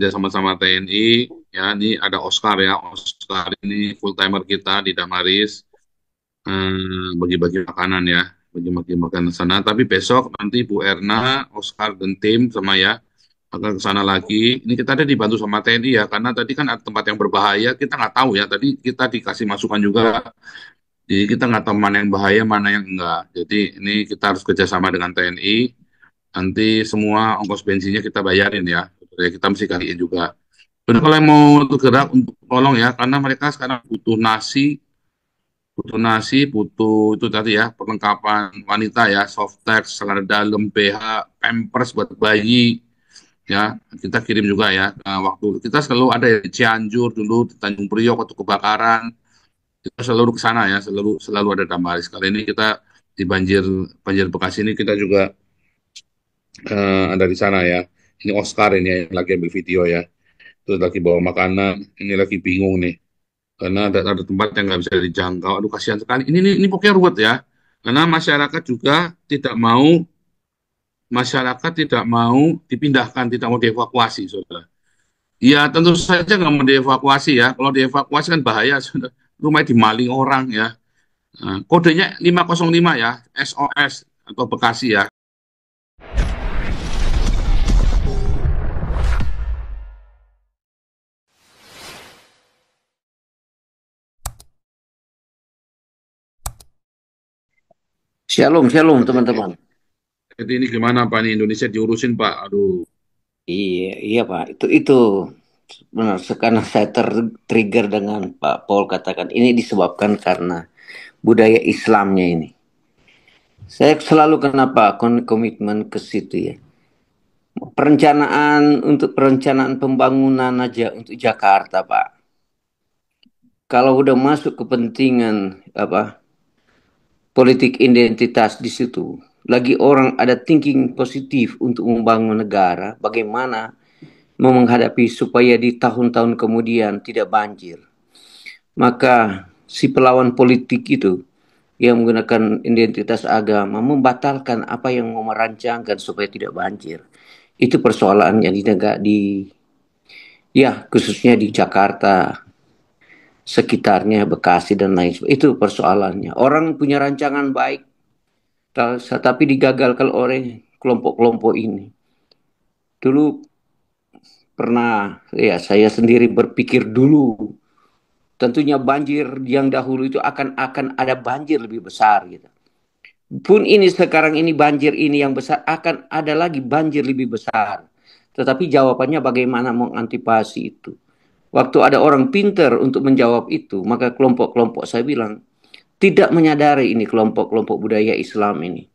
kerja sama-sama TNI. Ya, ini ada Oscar ya. Oscar ini full timer kita di Damaris. Bagi-bagi makanan ya, bagi-bagi makanan sana. Tapi besok nanti Bu Erna, Oscar dan tim sama ya akan ke sana lagi. Ini kita ada dibantu sama TNI ya, karena tadi kan ada tempat yang berbahaya, kita nggak tahu ya. Tadi kita dikasih masukan juga, jadi kita nggak tahu mana yang bahaya, mana yang enggak. Jadi ini kita harus kerjasama dengan TNI. Nanti semua ongkos bensinnya kita bayarin ya. Ya kita mesti kaliin juga. Benar kalau yang mau bergerak untuk tolong ya, karena mereka sekarang butuh nasi, butuh itu tadi ya, perlengkapan wanita ya, softtex, celana dalam, BH, pampers buat bayi, ya, kita kirim juga ya. Nah, waktu kita selalu ada ya, di Cianjur dulu, di Tanjung Priok waktu kebakaran, kita selalu ke sana ya, selalu selalu ada Damaris. Kali ini kita di banjir banjir Bekasi ini kita juga ada di sana ya. Ini Oscar ini yang lagi ambil video ya, terus lagi bawa makanan, ini lagi bingung nih karena ada tempat yang nggak bisa dijangkau. Aduh kasihan sekali. Ini pokoknya ruwet ya. Karena masyarakat tidak mau dipindahkan, tidak mau dievakuasi, saudara. Ya tentu saja nggak mau dievakuasi ya. Kalau dievakuasi kan bahaya, saudara. Rumah dimaling orang ya. Nah, kodenya 505 ya, SOS atau Bekasi ya. Shalom, shalom Jadi, teman-teman. jadi ini gimana Pak nih Indonesia diurusin Pak? Aduh, Iya, iya Pak. Itu benar. Sekarang saya trigger dengan Pak Paul katakan ini disebabkan karena budaya Islamnya ini. Saya selalu kenapa komitmen ke situ ya. Perencanaan pembangunan aja untuk Jakarta Pak. Kalau udah masuk kepentingan apa politik identitas di situ, lagi orang ada thinking positif untuk membangun negara, bagaimana mau menghadapi supaya di tahun-tahun kemudian tidak banjir. Maka si pelawan politik itu yang menggunakan identitas agama membatalkan apa yang mau merancangkan supaya tidak banjir. Itu persoalannya di negara di ya khususnya di Jakarta sekitarnya Bekasi dan lain sebagainya. Itu persoalannya. Orang punya rancangan baik tapi digagalkan oleh kelompok-kelompok ini. Dulu pernah ya saya sendiri berpikir dulu tentunya banjir yang dahulu itu akan ada banjir lebih besar gitu. Pun ini sekarang ini banjir ini yang besar akan ada lagi banjir lebih besar. Tetapi jawabannya bagaimana mengantisipasi itu. Waktu ada orang pintar untuk menjawab itu, maka kelompok-kelompok saya bilang tidak menyadari ini kelompok-kelompok budaya Islam ini.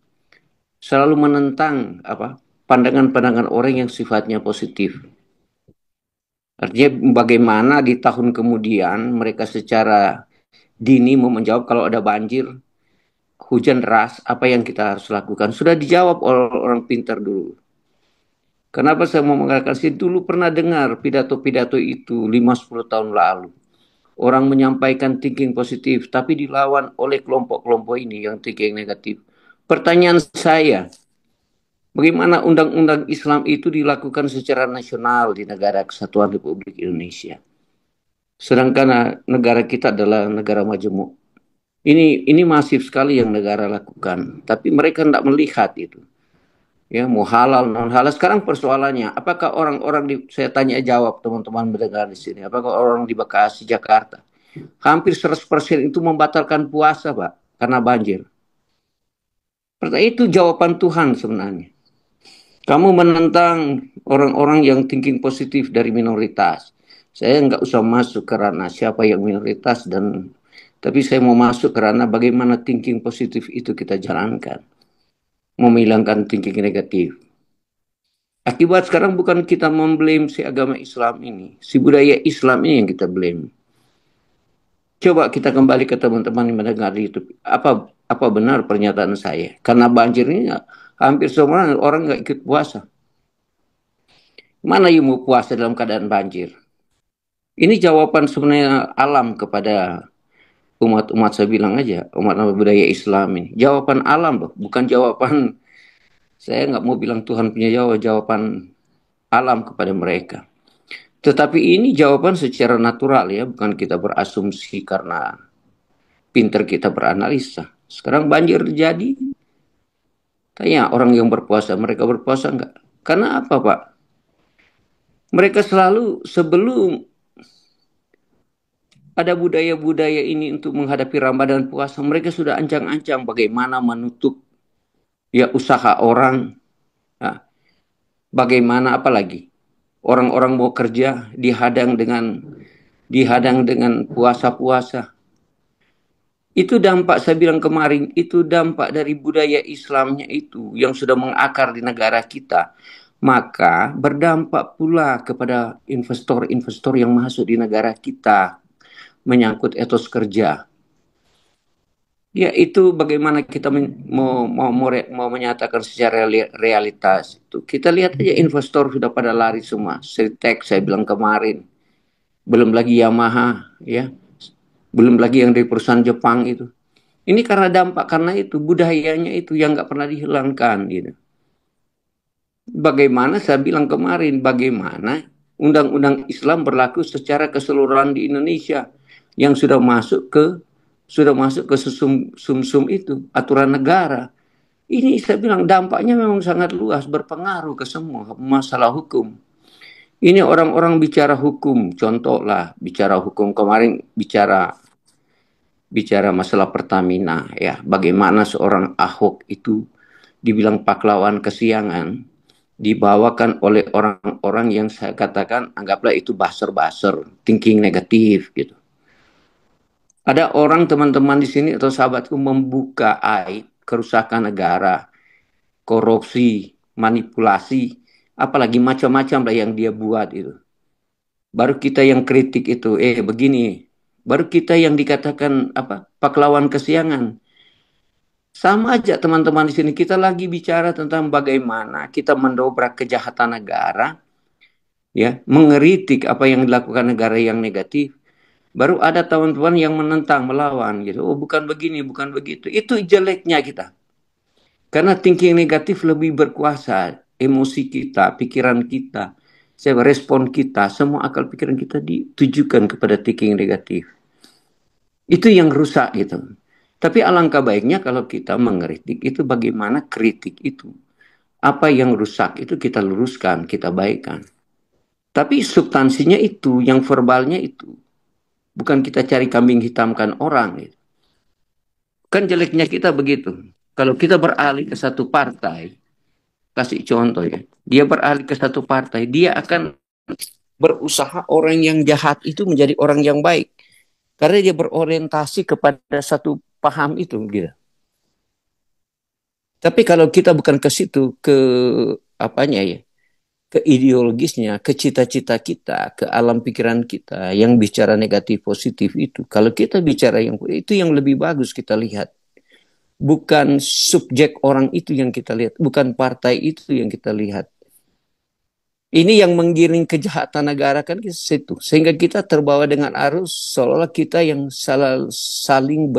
Selalu menentang apa pandangan-pandangan orang yang sifatnya positif. Artinya bagaimana di tahun kemudian mereka secara dini mau menjawab kalau ada banjir, hujan deras, apa yang kita harus lakukan. Sudah dijawab oleh orang pintar dulu. Kenapa saya mau mengatakan sih dulu pernah dengar pidato-pidato itu 5-10 tahun lalu. Orang menyampaikan thinking positif, tapi dilawan oleh kelompok-kelompok ini yang thinking negatif. Pertanyaan saya, bagaimana undang-undang Islam itu dilakukan secara nasional di negara kesatuan Republik Indonesia? Sedangkan negara kita adalah negara majemuk. Ini masif sekali yang negara lakukan, tapi mereka tidak melihat itu. Ya, mau halal non halal. Sekarang persoalannya, apakah orang-orang saya tanya jawab teman-teman mendengar di sini, apakah orang di Bekasi, Jakarta, hampir 100% itu membatalkan puasa, Pak, karena banjir. Pertanyaan itu jawaban Tuhan sebenarnya. Kamu menentang orang-orang yang thinking positif dari minoritas. Saya nggak usah masuk ke ranah siapa yang minoritas tapi saya mau masuk ke ranah bagaimana thinking positif itu kita jalankan. Memilangkan thinking negatif. Akibat sekarang bukan kita memblame si agama Islam ini, si budaya Islam ini yang kita blame. Coba kita kembali ke teman-teman yang mendengar itu. Apa benar pernyataan saya? Karena banjir ini hampir semua orang nggak ikut puasa. Mana yang mau puasa dalam keadaan banjir? Ini jawaban sebenarnya alam kepada umat-umat saya bilang aja, umat budaya Islam ini. Jawaban alam loh, bukan jawaban saya nggak mau bilang Tuhan punya jawaban alam kepada mereka. Tetapi ini jawaban secara natural ya, bukan kita berasumsi karena pinter kita beranalisa. Sekarang banjir terjadi, tanya orang yang berpuasa, mereka berpuasa enggak? Karena apa, Pak? Mereka selalu sebelum ada budaya-budaya ini untuk menghadapi Ramadan puasa, mereka sudah ancang-ancang bagaimana menutup ya usaha orang. Nah, bagaimana apalagi orang-orang mau kerja dihadang dengan puasa-puasa. Itu dampak, saya bilang kemarin, itu dampak dari budaya Islamnya itu yang sudah mengakar di negara kita. Maka berdampak pula kepada investor-investor yang masuk di negara kita menyangkut etos kerja. Ya itu bagaimana kita mau menyatakan secara realitas itu. Kita lihat aja investor sudah pada lari semua. Sritek saya bilang kemarin. Belum lagi Yamaha ya. Belum lagi yang dari perusahaan Jepang itu. Ini karena dampak, karena itu budayanya itu yang nggak pernah dihilangkan gitu. Bagaimana saya bilang kemarin, bagaimana undang-undang Islam berlaku secara keseluruhan di Indonesia yang sudah masuk ke sum-sum itu, aturan negara. Ini saya bilang dampaknya memang sangat luas, berpengaruh ke semua masalah hukum. Ini orang-orang bicara hukum, contoh lah, bicara hukum kemarin, bicara masalah Pertamina, ya, bagaimana seorang Ahok itu dibilang pahlawan kesiangan, dibawakan oleh orang-orang yang saya katakan, anggaplah itu baser-baser, thinking negatif gitu. Ada orang teman-teman di sini atau sahabatku membuka aib kerusakan negara, korupsi, manipulasi, apalagi macam-macam lah yang dia buat itu. Baru kita yang kritik itu, begini. Baru kita yang dikatakan apa? Pahlawan kesiangan. Sama aja teman-teman di sini, kita lagi bicara tentang bagaimana kita mendobrak kejahatan negara, ya, mengeritik apa yang dilakukan negara yang negatif. Baru ada teman-teman yang menentang, melawan gitu. Oh, bukan begini, bukan begitu. Itu jeleknya kita. Karena thinking negatif lebih berkuasa. Emosi kita, pikiran kita, respon kita, semua akal pikiran kita ditujukan kepada thinking negatif. Itu yang rusak gitu. Tapi alangkah baiknya kalau kita mengkritik itu bagaimana kritik itu. Apa yang rusak itu kita luruskan, kita baikkan. Tapi substansinya itu, yang verbalnya itu. Bukan kita cari kambing hitamkan orang. Gitu. Kan jeleknya kita begitu. Kalau kita beralih ke satu partai, kasih contoh ya, dia beralih ke satu partai, dia akan berusaha orang yang jahat itu menjadi orang yang baik. Karena dia berorientasi kepada satu paham itu. Gitu. Tapi kalau kita bukan ke situ, ke apanya ya, ke ideologisnya, ke cita-cita kita, ke alam pikiran kita yang bicara negatif positif itu. Kalau kita bicara yang itu yang lebih bagus kita lihat. Bukan subjek orang itu yang kita lihat, bukan partai itu yang kita lihat. Ini yang menggiring kejahatan negara kan ke situ. Sehingga kita terbawa dengan arus seolah-olah kita yang saling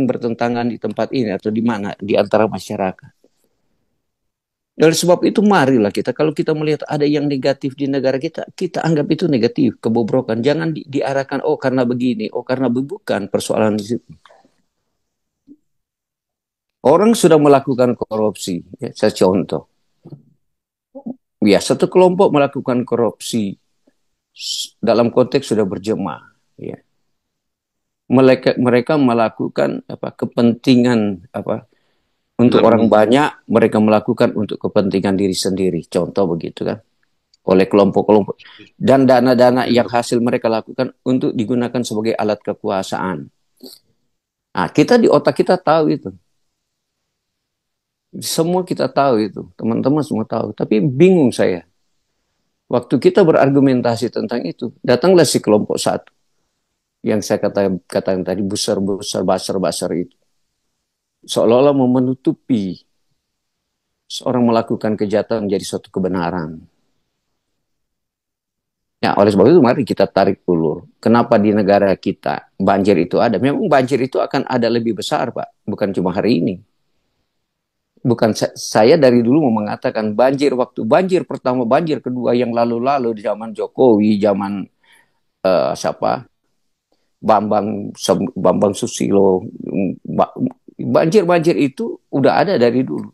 bertentangan di tempat ini atau di mana di antara masyarakat. Oleh sebab itu marilah kita, kalau kita melihat ada yang negatif di negara kita, kita anggap itu negatif, kebobrokan. Jangan diarahkan, oh karena begini, oh karena bukan persoalan di situ. Orang sudah melakukan korupsi, ya, saya contoh. Ya, satu kelompok melakukan korupsi dalam konteks sudah berjemaah. Ya. Mereka melakukan kepentingan untuk orang banyak, mereka melakukan untuk kepentingan diri sendiri. Contoh begitu kan. Oleh kelompok-kelompok. Dan dana-dana yang hasil mereka lakukan untuk digunakan sebagai alat kekuasaan. Nah, kita di otak kita tahu itu. Semua kita tahu itu. Teman-teman semua tahu. Tapi bingung saya. Waktu kita berargumentasi tentang itu, datanglah si kelompok satu. Yang saya katakan tadi, basar itu. Seolah-olah mau menutupi seorang melakukan kejahatan menjadi suatu kebenaran. Ya, oleh sebab itu mari kita tarik ulur. Kenapa di negara kita banjir itu ada? Memang banjir itu akan ada lebih besar, Pak. Bukan cuma hari ini. bukan saya dari dulu mau mengatakan banjir waktu banjir pertama, banjir kedua yang lalu-lalu di zaman Jokowi, zaman siapa Bambang Susilo, banjir-banjir itu udah ada dari dulu.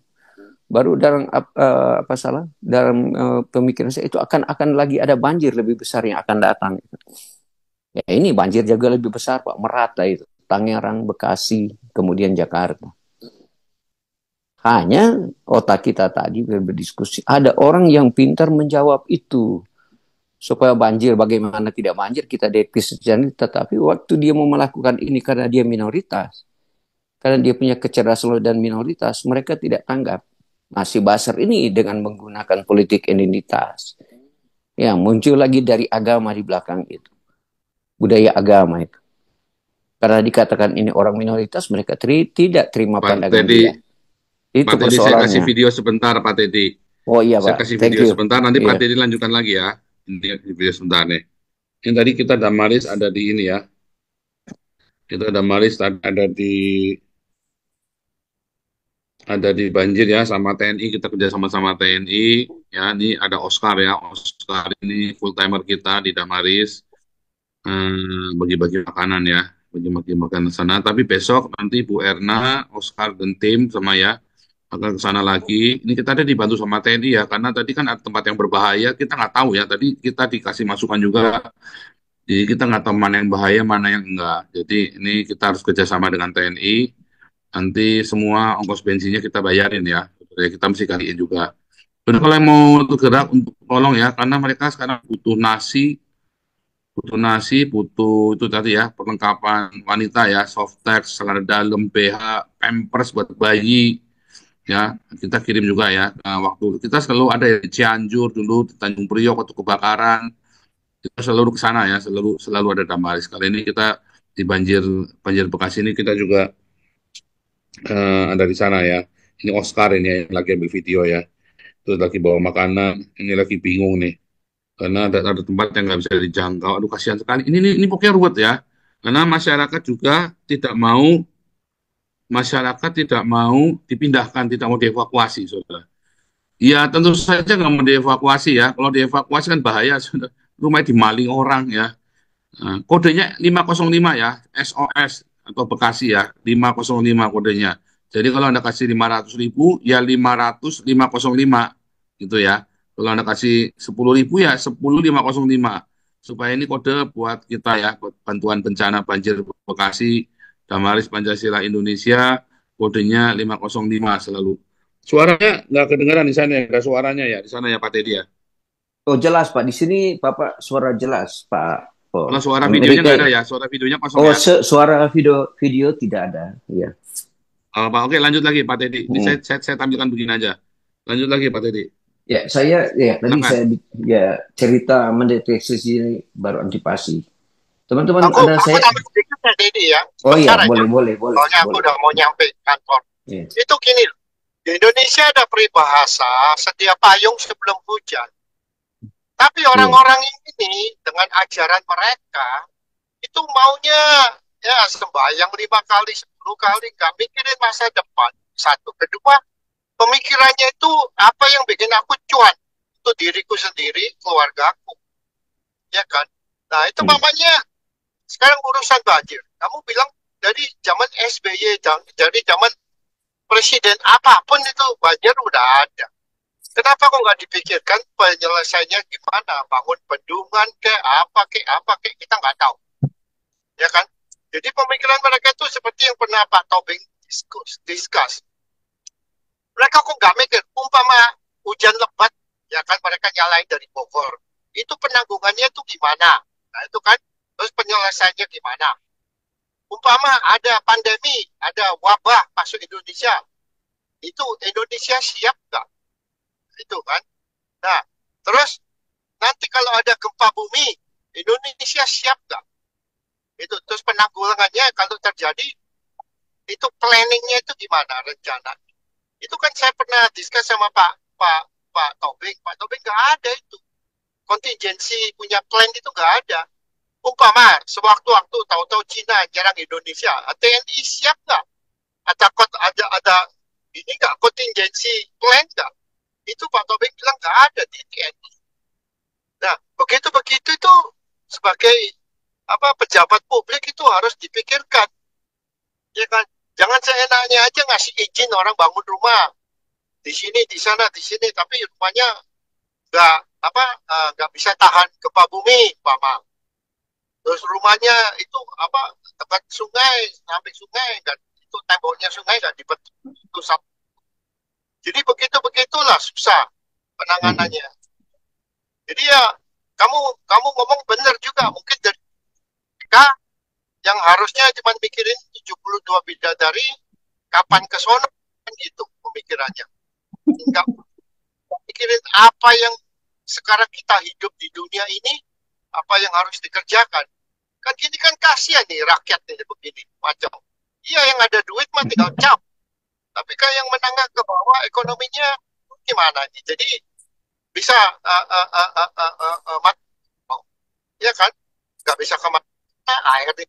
Baru dalam apa salah dalam pemikiran saya itu akan lagi ada banjir lebih besar yang akan datang. Ya ini banjir juga lebih besar Pak, merata itu. Tangerang, Bekasi, kemudian Jakarta. Hanya otak kita tadi berdiskusi, ada orang yang pintar menjawab itu. Supaya banjir, bagaimana tidak banjir, kita detis sejarah. Tetapi waktu dia mau melakukan ini karena dia minoritas, karena dia punya kecerdasan dan minoritas, mereka tidak tanggap. Masih Basar ini dengan menggunakan politik identitas. Ya, muncul lagi dari agama di belakang itu. Budaya agama itu. Karena dikatakan ini orang minoritas, mereka tidak terima Pak pandangan Teddy, dia. Itu Pak Teddy, saya kasih persoalannya. video sebentar, Pak Teddy. Oh iya Saya Pak, kasih thank video you. sebentar, nanti Pak Iya. Teddy lanjutkan lagi ya. Ini video sebentar nih. Yang tadi kita Damaris ada di ini ya. Kita Damaris ada di banjir ya sama TNI, kita kerja sama-sama TNI ya. Ini ada Oscar ya, Oscar ini full timer kita di Damaris, bagi-bagi makanan ya, bagi-bagi makanan sana. Tapi besok nanti Bu Erna, Oscar dan tim sama ya akan ke sana lagi. Ini kita ada dibantu sama TNI ya, karena tadi kan ada tempat yang berbahaya, kita nggak tahu ya. Tadi kita dikasih masukan juga, jadi kita nggak tahu mana yang bahaya, mana yang enggak. Jadi ini kita harus kerjasama dengan TNI. Nanti semua ongkos bensinnya kita bayarin ya. Jadi kita mesti kaliin juga. Benar kalau yang mau gerak untuk tolong ya, karena mereka sekarang butuh itu tadi ya, perlengkapan wanita ya, softtex, celana dalam, BH, pampers buat bayi, ya kita kirim juga ya. Nah, waktu kita selalu ada ya, di Cianjur dulu, di Tanjung Priok waktu kebakaran, kita selalu ke sana ya, selalu selalu ada Damaris. Kali ini kita di banjir banjir Bekasi ini kita juga ada di sana ya. Ini Oscar ini yang lagi ambil video ya. Terus lagi bawa makanan, ini lagi bingung nih. Karena ada tempat yang nggak bisa dijangkau. Aduh kasihan sekali. Ini pokoknya ruwet ya. Karena masyarakat tidak mau dipindahkan, tidak mau dievakuasi, saudara. Ya tentu saja nggak mau dievakuasi ya. Kalau dievakuasi kan bahaya, saudara. Rumah dimaling orang ya. Nah, kodenya 505 ya, SOS atau Bekasi ya, 505 kodenya. Jadi kalau Anda kasih 500.000, ya 505 gitu ya. Kalau Anda kasih 10.000 ya 10505. Supaya ini kode buat kita ya, buat bantuan bencana banjir Bekasi, Damaris Pancasila Indonesia, kodenya 505 selalu. Suaranya nggak kedengaran di sana ya, nggak suaranya ya, di sana ya Pak Teddy ya. Oh jelas Pak, di sini Bapak suara jelas Pak. Oh, Kalau suara videonya Enrique. nggak ada ya, suara videonya kosong Oh, ya. suara video tidak ada. Iya. Pak, oke lanjut lagi Pak Teddy. Ini Hmm. saya tampilkan begini aja. Lanjut lagi Pak Teddy. Ya, saya ya tadi Silakan. saya ya cerita mendeteksi ini baru antipasi. Teman-teman ada Aku saya. tambah sedikit ya Dedi ya, Oh iya, sebentar aja. boleh. Soalnya aku Boleh. udah mau nyampe kantor. Ya. Itu gini loh, di Indonesia ada peribahasa sedia payung sebelum hujan. Tapi Iya. orang-orang ini dengan ajaran mereka itu maunya ya sembahyang 5 kali, 10 kali, nggak mikirin masa depan. Satu, kedua, pemikirannya itu apa yang bikin aku cuan untuk diriku sendiri, keluargaku, ya kan? Nah itu Hmm. mamanya sekarang urusan banjir. Kamu bilang dari zaman SBY, dari zaman presiden apapun itu banjir udah ada. Kenapa kok nggak dipikirkan penyelesaiannya gimana? Bangun bendungan kayak apa, kita nggak tahu. Ya kan? Jadi pemikiran mereka itu seperti yang pernah Pak Tobing discuss. Mereka kok nggak mikir, umpama hujan lebat, ya kan mereka nyalain dari Bogor. Itu penanggungannya itu gimana? Nah itu kan, terus penyelesaiannya gimana? Umpama ada pandemi, ada wabah masuk Indonesia, itu Indonesia siap nggak? Itu kan. Nah, terus nanti kalau ada gempa bumi, Indonesia siap nggak? Itu terus penanggulangannya kalau terjadi, itu planningnya itu gimana rencana? Itu kan saya pernah diskus sama Pak Tobing. Pak Tobing nggak ada itu. Kontingensi punya plan itu nggak ada. Umpama sewaktu-waktu tahu-tahu Cina nyerang Indonesia, TNI siap nggak? Ada Ini nggak contingency plan nggak? Itu Pak Tobing bilang nggak ada di TNI. Nah, begitu-begitu itu sebagai pejabat publik itu harus dipikirkan, ya kan? Jangan seenaknya aja ngasih izin orang bangun rumah di sini, di sana, di sini, tapi rumahnya nggak nggak bisa tahan gempa bumi, Pak. Terus rumahnya itu dekat sungai, samping sungai, dan itu temboknya sungai nggak dibentuk itu satu. Jadi begitulah susah penanganannya. Jadi ya kamu ngomong benar juga, mungkin dari mereka yang harusnya cuma mikirin 72 bidadari kapan ke sono, kan gitu pemikirannya. Enggak mikirin apa yang sekarang kita hidup di dunia ini, apa yang harus dikerjakan. Kan gini kan kasihan nih rakyat nih begini macam. Iya, yang ada duit mah tinggal cap. Tapi kan yang menengah ke bawah ekonominya gimana nih? Jadi bisa ya kan? Nggak bisa kemana air di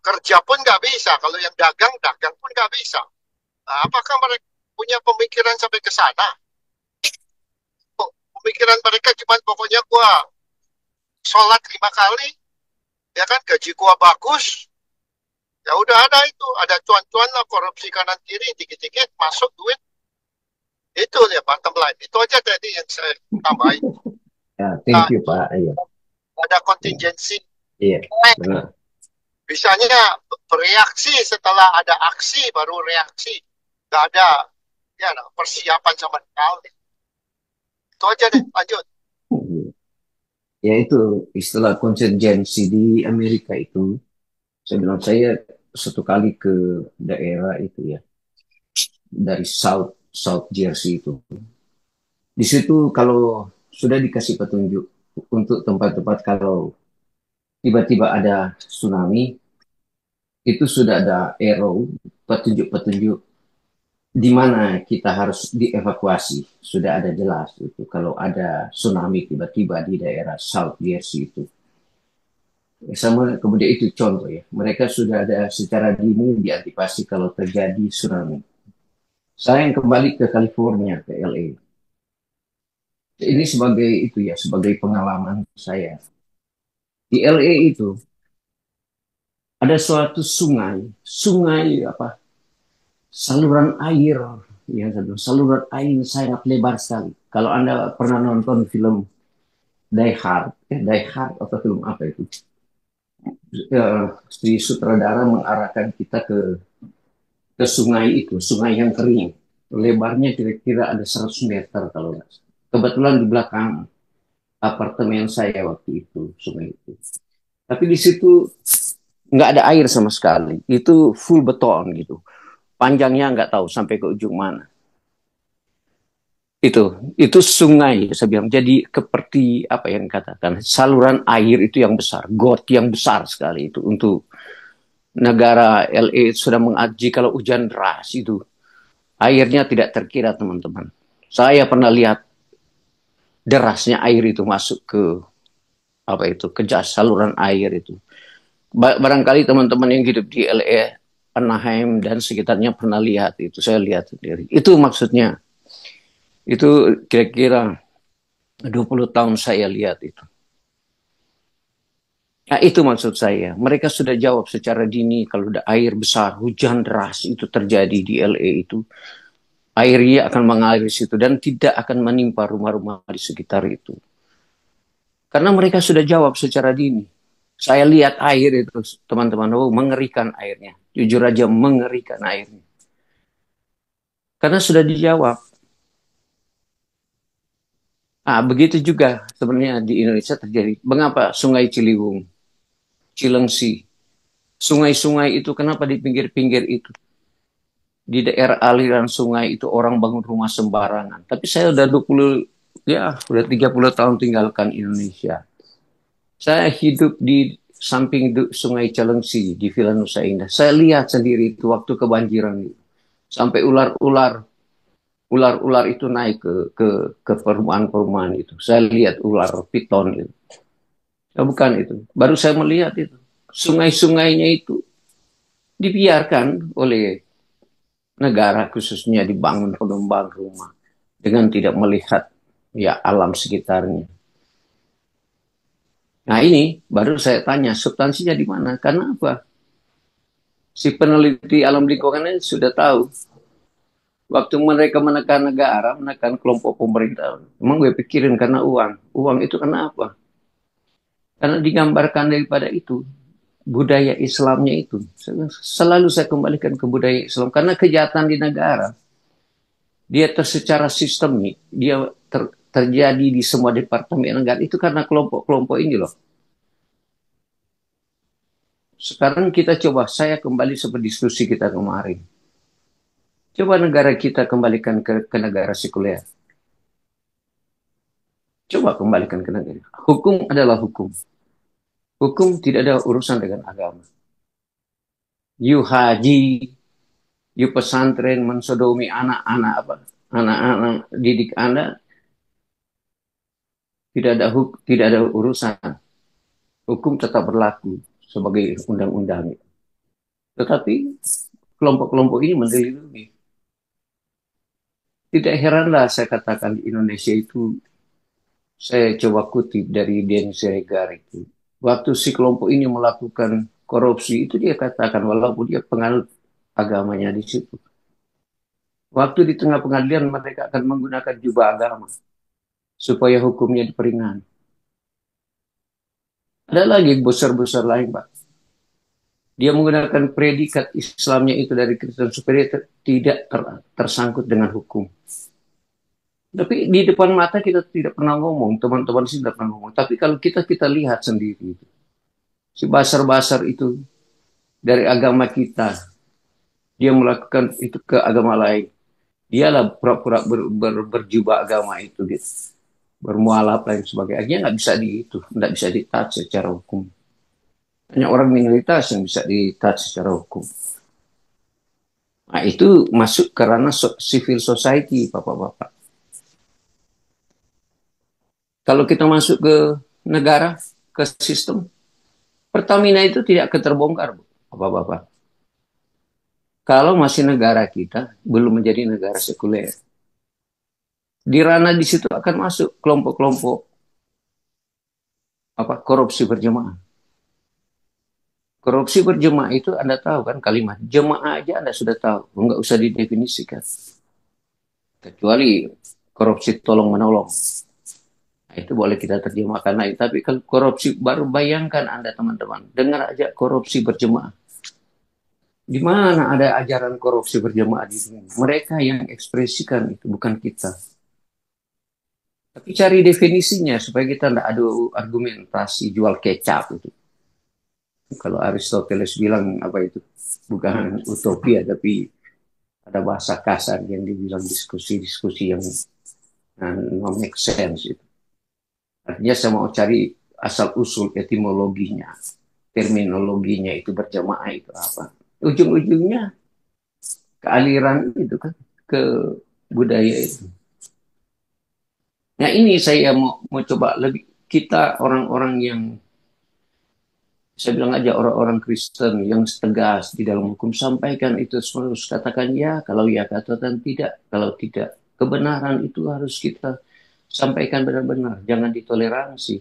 kerja pun nggak bisa. Kalau yang dagang pun nggak bisa. Nah, apakah mereka punya pemikiran sampai ke sana? Pemikiran mereka cuma pokoknya gua sholat 5 kali, ya kan, gaji gua bagus, ya udah ada cuan-cuan lah, korupsi kanan kiri, dikit-dikit masuk duit, itu ya bottom line. Itu aja tadi yang saya tambahin. Ya, thank you Pak. Iya. Ada kontingensi. Iya, benar. Bisanya bereaksi setelah ada aksi, baru reaksi. Nggak ada ya persiapan sama sekali. Itu aja deh, lanjut. Ya itu istilah kontingensi di Amerika itu. Saya satu kali ke daerah itu ya, dari South Jersey itu. Di situ kalau sudah dikasih petunjuk untuk tempat-tempat kalau tiba-tiba ada tsunami, itu sudah ada arrow, petunjuk-petunjuk di mana kita harus dievakuasi. Sudah ada jelas itu kalau ada tsunami tiba-tiba di daerah South Jersey itu. Sama kemudian itu contoh ya, mereka sudah ada secara dini diantisipasi kalau terjadi tsunami. Saya yang kembali ke California, ke LA. Ini sebagai itu ya, sebagai pengalaman saya. Di LA itu ada suatu sungai saluran air, ya saluran air sangat lebar sekali. Kalau Anda pernah nonton film Die Hard atau film apa itu? Ya, si sutradara mengarahkan kita ke sungai itu, sungai yang kering. Lebarnya kira-kira ada 100 meter kalau nggak salah. Kebetulan di belakang apartemen saya waktu itu, sungai itu. Tapi di situ nggak ada air sama sekali. Itu full beton gitu. Panjangnya nggak tahu sampai ke ujung mana. Itu sungai, saya bilang. Jadi seperti apa yang dikatakan, saluran air itu yang besar, got yang besar sekali itu untuk negara LA sudah mengaji kalau hujan deras itu airnya tidak terkira, teman-teman. Saya pernah lihat derasnya air itu masuk ke ke jas saluran air itu. Barangkali teman-teman yang hidup di LA, Anaheim dan sekitarnya pernah lihat itu. Saya lihat sendiri. Itu maksudnya. Itu kira-kira 20 tahun saya lihat itu. Nah, itu maksud saya. Mereka sudah jawab secara dini kalau ada air besar, hujan deras itu terjadi di LA itu. Airnya akan mengalir situ dan tidak akan menimpa rumah-rumah di sekitar itu. Karena mereka sudah jawab secara dini. Saya lihat air itu, teman-teman, mengerikan airnya. Jujur aja mengerikan airnya. Karena sudah dijawab. Nah, begitu juga sebenarnya di Indonesia terjadi. Mengapa Sungai Ciliwung, Cilengsi, sungai-sungai itu kenapa di pinggir-pinggir itu? Di daerah aliran sungai itu orang bangun rumah sembarangan. Tapi saya udah 30 tahun tinggalkan Indonesia. Saya hidup di samping Sungai Cilengsi di Villa Nusa Indah. Saya lihat sendiri itu waktu kebanjiran itu. Sampai ular-ular itu naik ke perumahan-perumahan itu. Saya lihat ular piton itu. Ya, bukan itu. Baru saya melihat itu. Sungai-sungainya itu dibiarkan oleh negara khususnya dibangun pengembang rumah dengan tidak melihat ya alam sekitarnya. Nah ini baru saya tanya substansinya di mana? Karena apa? Si peneliti alam lingkungan ini sudah tahu. Waktu mereka menekan negara, menekan kelompok pemerintah, emang gue pikirin karena uang. Uang itu karena apa? Karena digambarkan daripada itu, budaya Islamnya itu. Selalu saya kembalikan ke budaya Islam. Karena kejahatan di negara, dia secara sistemik, dia terjadi di semua departemen negara. Itu karena kelompok-kelompok ini loh. Sekarang kita coba, saya kembali seperti diskusi kita kemarin. Coba negara kita kembalikan ke negara sekuler. Coba kembalikan ke negara. Hukum adalah hukum. Hukum tidak ada urusan dengan agama. You haji, you pesantren mensodomi anak-anak apa? Anak-anak didik Anda tidak ada urusan. Hukum tetap berlaku sebagai undang-undang. Tetapi kelompok-kelompok ini mendelirugi. Tidak heranlah saya katakan di Indonesia itu, saya coba kutip dari Denny Siregar itu. Waktu si kelompok ini melakukan korupsi itu dia katakan walaupun dia penganut agamanya di situ. Waktu di tengah pengadilan mereka akan menggunakan jubah agama supaya hukumnya diperingan. Ada lagi besar-besar lain, Pak. Dia menggunakan predikat Islamnya itu dari Kristen supaya tidak tersangkut dengan hukum. Tapi di depan mata kita tidak pernah ngomong, teman-teman sih tidak pernah ngomong. Tapi kalau kita lihat sendiri, si basar-basar itu dari agama kita, dia melakukan itu ke agama lain. Dialah pura-pura berjubah agama itu, gitu. Bermualaf lain sebagainya, nggak bisa di-touch secara hukum. Hanya orang minoritas yang bisa di-touch secara hukum. Nah itu masuk ke ranah civil society, bapak-bapak. Kalau kita masuk ke negara, ke sistem, Pertamina itu tidak keterbongkar, bapak-bapak. Kalau masih negara kita belum menjadi negara sekuler. Di ranah di situ akan masuk kelompok-kelompok korupsi berjemaah. Korupsi berjemaah itu Anda tahu kan kalimat jemaah aja Anda sudah tahu, nggak usah didefinisikan. Kecuali korupsi tolong menolong. Nah, itu boleh kita terjemahkan lain. Tapi kalau korupsi baru bayangkan Anda teman-teman, dengar aja korupsi berjemaah. Di mana ada ajaran korupsi berjemaah di sini? Mereka yang ekspresikan itu, bukan kita. Tapi cari definisinya supaya kita tidak ada argumentasi jual kecap itu. Kalau Aristoteles bilang apa itu? Bukan utopia, tapi ada bahasa kasar yang dibilang diskusi-diskusi yang no make sense itu. Artinya saya mau cari asal-usul etimologinya, terminologinya itu berjamaah itu apa. Ujung-ujungnya kealiran itu kan, ke budaya itu. Nah ini saya mau coba lebih, kita orang-orang yang, saya bilang aja orang-orang Kristen yang tegas di dalam hukum, sampaikan itu terus, katakan ya, kalau ya katakan tidak, kalau tidak. Kebenaran itu harus kita sampaikan benar-benar, jangan ditoleransi.